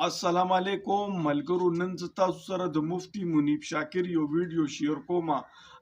السلام علیکم ملګرو. نن زه تاسو سره د مفتی منیب شاکر یو ویډیو شیر کوم.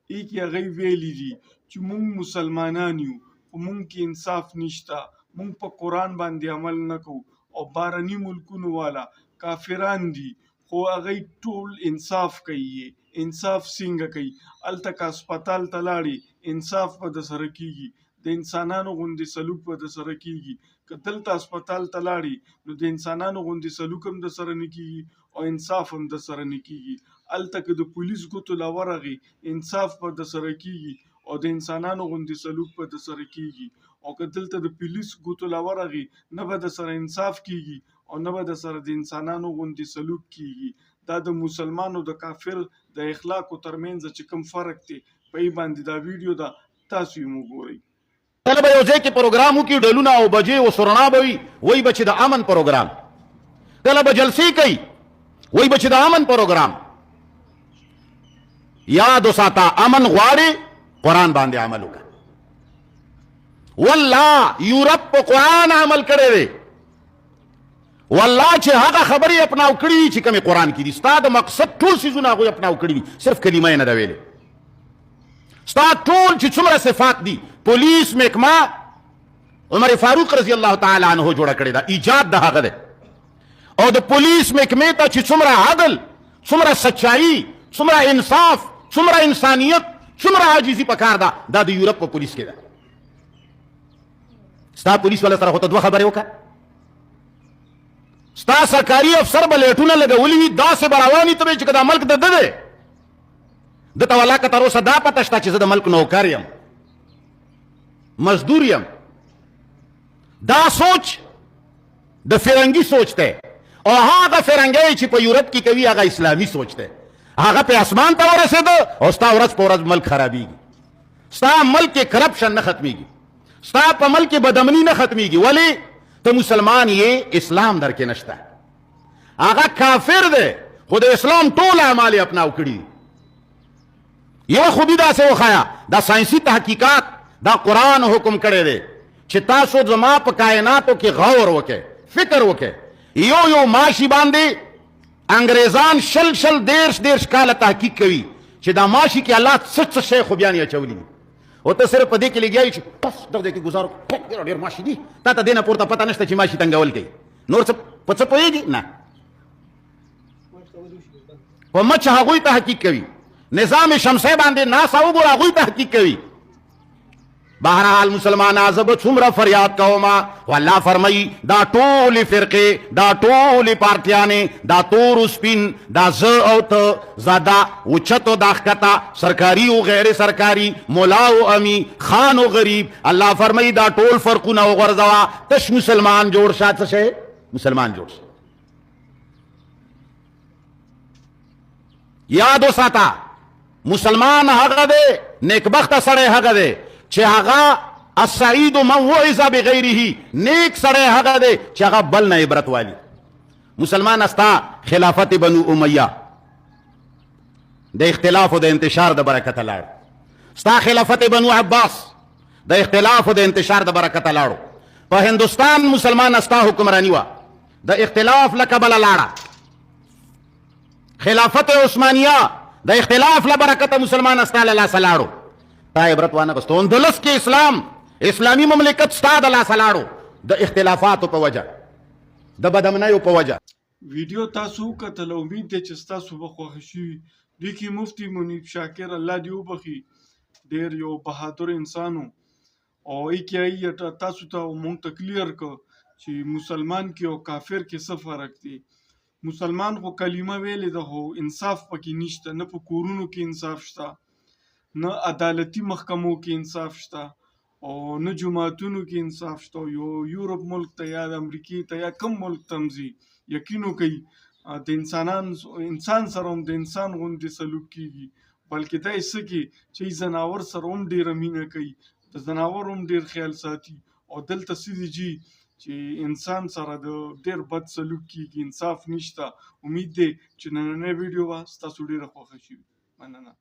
کې هغه ویلي دي چې موږ مسلمانان یو، خو موږ کې انصاف نشته، موږ په قرآن باندې عمل نه کوو او بهرني ملکونو والا کافران دي خو هغه ټول انصاف کوي. انصاف څنګه کوي؟ هلته که هسپتال ته لاړې انصاف به در سره کیږي، د انسانانو غوندې سلوک به در سره کیږي. که دلته هسپتال ته لاړې نو د انسانانو غوندې سلوک هم در سره نه کیږي او انصاف هم در سره نه کیږي. هلته که د پولیس ګوتو لا ورغې انصاف به در سره کیږي او د انسانانو غوندې سلوک به در سره کیږي. او که دلته د پولیس ګوتو لا ورغې نه به در سره انصاف کیږي او نه به در سره د انسانانو غوندې سلوک کیږي. دا د مسلمان او د کافر د اخلاقو ترمنځ چې کوم فرق دی په یې باندې دا ویډیو ده، تاسو یې وګورئ. کله به یو ځای کې پروګرام وکړي، ډلونه او بجې او سرنا به وي، وایي به چې د امن پروګرام. کله به جلسې کوي، وایي به چې د امن پروګرام. یاد وساته، امن غواړې قرآن باندې عمل وکړه. والله یورپ په قرآن عمل کړی دی. والله چې هغه خبرې اپناو کړي چې کومې قرآن کې دي. ستا د مقصد ټول څیزونه هغوی اپناو کړي دي، صرف کلمه یې نه ده ویلې. ستا ټول چې څومره صفات دي، پولیس محکمه عمر فاروق رضی الله تعالی عنہ جوړه کړې ده، ایجاد د هغه ده. او د پولیس محکمې ته چې څومره عدل، څومره سچایي، څومره انصاف، څومره انسانیت، څومره عاجزي پکار ده، دا د یورپ په پولیس کې ده. ستا پولیس والا سره خو ته دوه خبرې وکړه. ستا سرکاري افسر به لیټونه لګولي وي، داسې به رواني ته به چې که دا ملک د ده دی. ده ته والله که تر اوسه دا پته شته چې زه د ملک نوکر یم، مزدور یم. دا سوچ د فرنګي سوچ دی، او هغه فرنګی چې په یورپ کې کوي هغه اسلامي سوچ دی. هغه په اسمان ته ورسېده او ستا ورځ په ورځ ملک خرابېږي. ستا ملک کې کرپشن نه ختمېږي، ستا په ملک کې بدامني نه ختمېږي. ولې؟ ته مسلمان یې، اسلام در کې نشته. هغه کافر دی خو د اسلام ټول اعمال یې اپناو کړي. یوه خوبي داسې وښیه، دا ساینسي تحقیقات دا قرآن حکم کړی دی چې تاسو زما په کائناتو کې غور وکئ، فکر وکئ. یو ماشي باندې انګریزان شل دیرش کاله تحقیق کوي چې دا ماشي کې الله څه شی خوبیانې اچولي دي. او ته صرف په دې کې لګیا یې چې بس دغه کې ګزار ډېر ماشي دي، تا ته دې نه پورته پته نشته چې ماشي تنګول کوي. نور څه په څه پوهېږي؟ نه، په مچ هغوی تحقیق کوي. نظام شمسی باندې ناسا وګوره، هغوی تحقیق کوي. بهرحال مسلمانان زه به څومره فریاد کومه، خو الله فرمایي دا ټولې فرقې، دا ټولې پارټیانې، دا تور و سپین، دا زه او ته، زاده اوچت او دا ښکته، سرکاري او غیر سرکاري، ملا او امي، خان او غریب، الله فرمایي دا ټول فرقونه وغورځوه، تش مسلمان جوړ شه. څه شی؟ مسلمان جوړ شه. یاد وساته، مسلمان هغه دی، نیکبخته سړی هغه دی چې هغه السعید من وعظ بغیره، نیک سړی هغه دی چې هغه بل نه عبرت والی. مسلمان ستا خلافت بنو امیہ د اختلاف او د انتشار د برکته لاړ. ستا خلافت بنو عباس د اختلاف او د انتشار د برکته لاړو. په هندوستان مسلمان ستا حکمرانی وه، د اختلاف له کبله لاړه. خلافت عثمانیه د اختلاف له برکته مسلمان ستا له لاسه لاړو. تا عبرت وانه غوښتو. اندلس کې اسلامي مملکت ستا د لاسه لاړو د اختلافاتو په وجه، د بدامنیو په وجه. ویډیو تاسو وکتل، امید دی چې ستاسو به خوښه شوي. دوی کې مفتی منیب شاکر الله دې وبخي، ډېر یو بهادر انسان و. او کې تاسو ته مونږ ته کلیر کړ چې مسلمان کې او کافر کې څه فرق دی. مسلمان خو کلمه ویلې ده خو انصاف پکې نشته، نه په کورونو کې انصاف شته، نه عدالتي محکمو کې انصاف شته، او نه جماعتونو کې انصاف شته. یورپ ملک ته یا د امریکې ته یا کم ملک ته هم ځي، یقین وکړئ د انسان سره هم د انسان غوندې سلوک کیږي. بلکې دا یې څه کې چې ځناور سره هم ډېره مینه کوي، د ځناور هم ډېر خیال ساتي. او دلته څه دي جي چې انسان سره د ډېر بد سلوک کیږي، انصاف نشته. امید دی چې نننۍ ویډیو به ستاسو ډېره خوښه شي. مننه.